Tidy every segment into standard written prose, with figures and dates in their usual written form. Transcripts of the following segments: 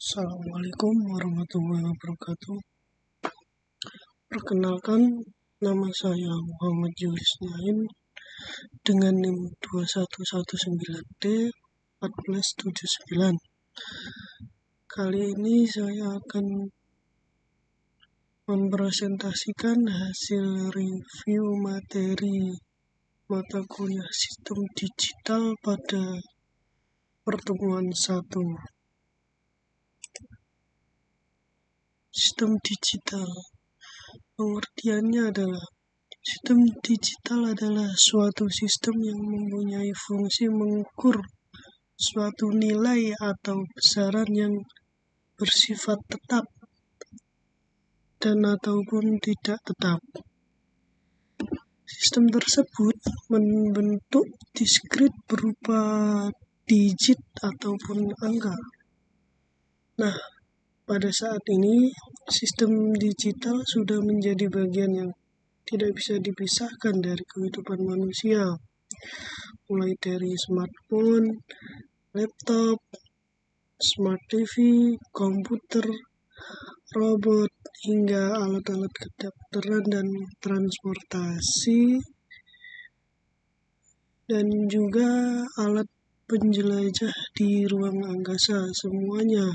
Assalamualaikum warahmatullahi wabarakatuh. Perkenalkan, nama saya Muhammad Julius Naim dengan NIM 2119D 1479. Kali ini saya akan mempresentasikan hasil review materi mata kuliah sistem digital pada pertemuan 1. Sistem digital, pengertiannya adalah sistem digital adalah suatu sistem yang mempunyai fungsi mengukur suatu nilai atau besaran yang bersifat tetap dan ataupun tidak tetap. Sistem tersebut membentuk diskrit berupa digit ataupun angka. Nah, pada saat ini, sistem digital sudah menjadi bagian yang tidak bisa dipisahkan dari kehidupan manusia, mulai dari smartphone, laptop, smart TV, komputer, robot, hingga alat-alat kedokteran dan transportasi, dan juga alat penjelajah di ruang angkasa. Semuanya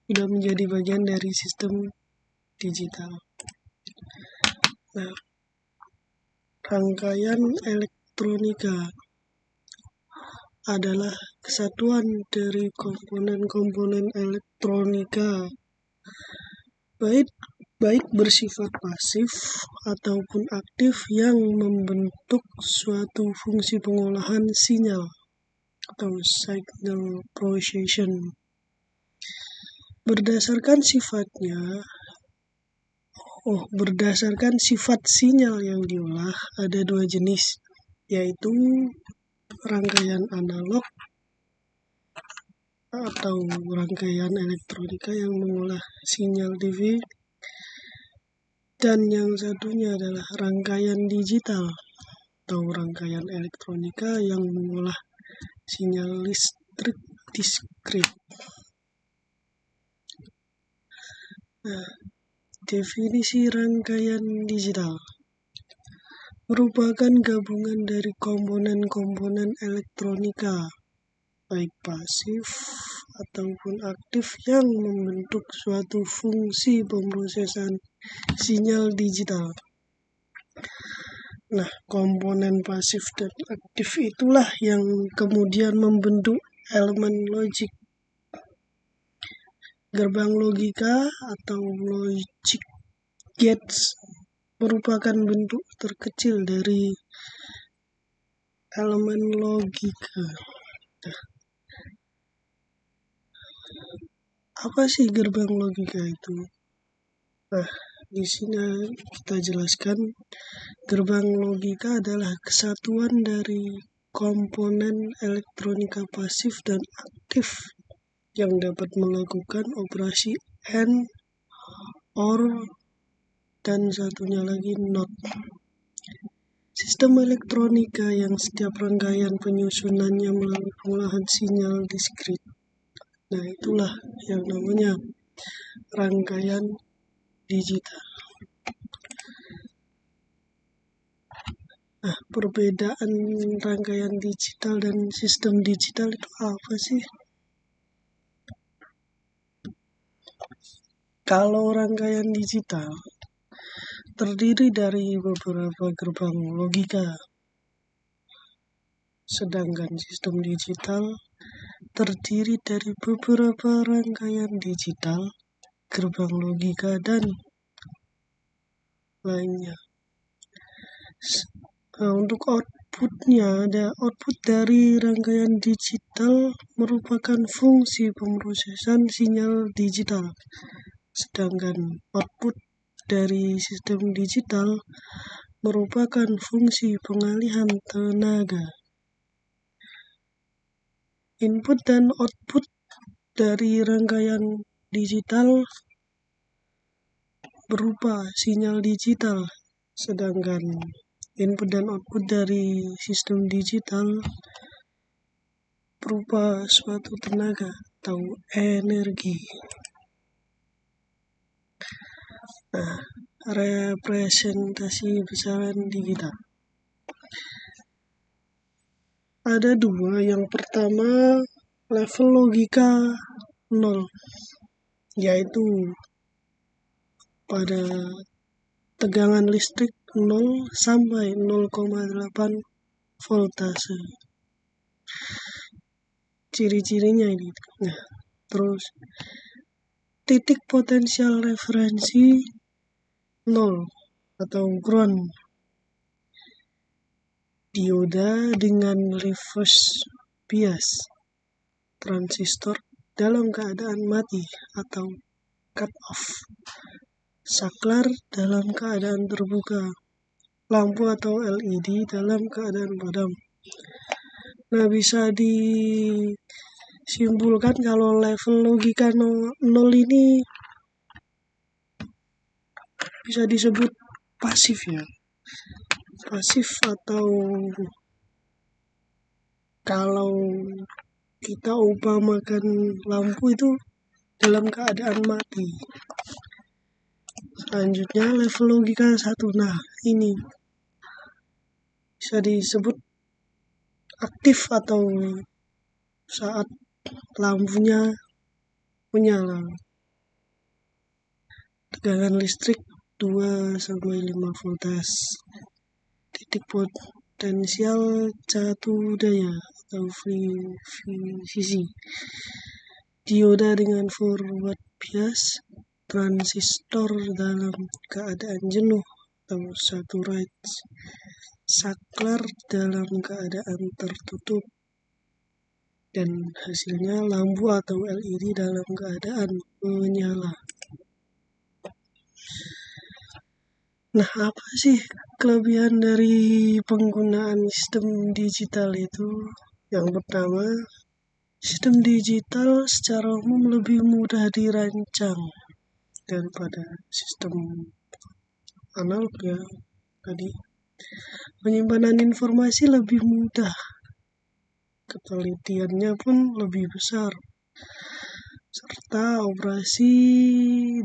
sudah menjadi bagian dari sistem digital. Nah, rangkaian elektronika adalah kesatuan dari komponen-komponen elektronika, baik bersifat pasif ataupun aktif yang membentuk suatu fungsi pengolahan sinyal atau signal processing. Berdasarkan sifat sinyal yang diolah, ada dua jenis, yaitu rangkaian analog atau rangkaian elektronika yang mengolah sinyal TV, dan yang satunya adalah rangkaian digital atau rangkaian elektronika yang mengolah sinyal listrik diskrit. Nah, definisi rangkaian digital merupakan gabungan dari komponen-komponen elektronika, baik pasif ataupun aktif, yang membentuk suatu fungsi pemrosesan sinyal digital. Nah, komponen pasif dan aktif itulah yang kemudian membentuk elemen logik. Gerbang logika atau logic gates merupakan bentuk terkecil dari elemen logika. Nah, apa sih gerbang logika itu? Nah, di sini kita jelaskan, gerbang logika adalah kesatuan dari komponen elektronika pasif dan aktif yang dapat melakukan operasi AND, OR, dan satunya lagi NOT. Sistem elektronika yang setiap rangkaian penyusunannya melalui pengolahan sinyal diskrit. Nah, itulah yang namanya rangkaian digital. Nah, perbedaan rangkaian digital dan sistem digital itu apa sih? Kalau rangkaian digital terdiri dari beberapa gerbang logika, sedangkan sistem digital terdiri dari beberapa rangkaian digital, gerbang logika, dan lainnya. Nah, untuk outputnya, ada output dari rangkaian digital merupakan fungsi pemrosesan sinyal digital, sedangkan output dari sistem digital merupakan fungsi pengalihan tenaga. Input dan output dari rangkaian digital berupa sinyal digital, sedangkan input dan output dari sistem digital berupa suatu tenaga. atau energi. Nah, representasi besaran digital. Ada dua. Yang pertama, level logika 0, yaitu pada tegangan listrik 0 sampai 0,8 voltase. Ciri-cirinya ini. Nah, terus titik potensial referensi 0 atau ground. Dioda dengan reverse bias. Transistor dalam keadaan mati atau cut off. Saklar dalam keadaan terbuka. Lampu atau LED dalam keadaan padam. Nah, bisa disimpulkan kalau level logika 0 ini bisa disebut pasif ya. Pasif atau kalau kita umpamakan lampu itu dalam keadaan mati. Selanjutnya level logika 1. Nah, ini bisa disebut aktif atau saat lampunya menyala. Tegangan listrik 2-5 voltase. Titik potensial satu daya atau VCC. Dioda dengan forward bias. Transistor dalam keadaan jenuh atau saturate. Saklar dalam keadaan tertutup. Dan hasilnya lampu atau LED dalam keadaan menyala. Nah, apa sih kelebihan dari penggunaan sistem digital itu? Yang pertama, sistem digital secara umum lebih mudah dirancang daripada sistem analog ya tadi. Penyimpanan informasi lebih mudah. Ketelitiannya pun lebih besar. Serta operasi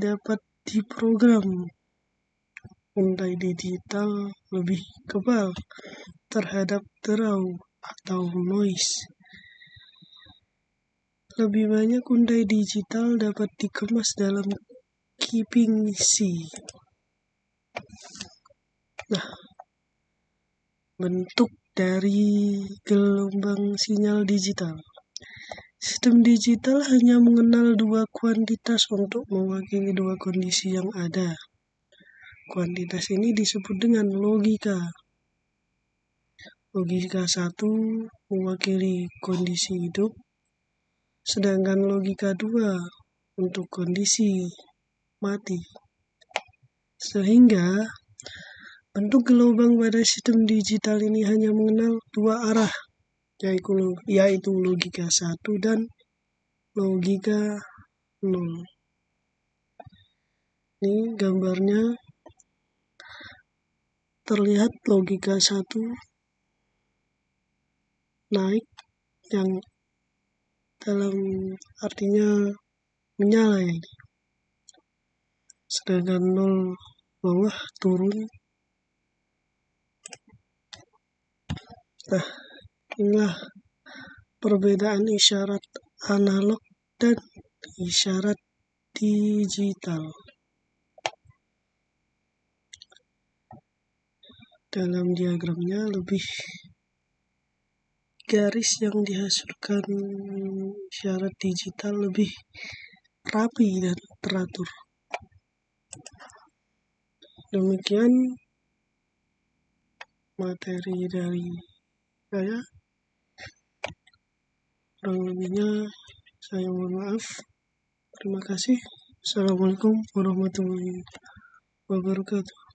dapat diprogram. Untai digital lebih kebal terhadap derau atau noise. Lebih banyak untai digital dapat dikemas dalam keeping C. Nah, bentuk dari gelombang sinyal digital. Sistem digital hanya mengenal dua kuantitas untuk mewakili dua kondisi yang ada. Kuantitas ini disebut dengan logika. Logika 1 mewakili kondisi hidup, sedangkan logika 2 untuk kondisi mati. Sehingga bentuk gelombang pada sistem digital ini hanya mengenal dua arah, yaitu logika 1 dan logika 0. Ini gambarnya terlihat logika 1 naik yang dalam artinya menyala ya. Sedangkan 0 bawah turun. Nah, inilah perbedaan isyarat analog dan isyarat digital. Dalam diagramnya lebih garis yang dihasilkan isyarat digital lebih rapi dan teratur. Demikian materi dari saya. Kurang lebihnya saya mohon maaf. Terima kasih. Assalamualaikum warahmatullahi wabarakatuh.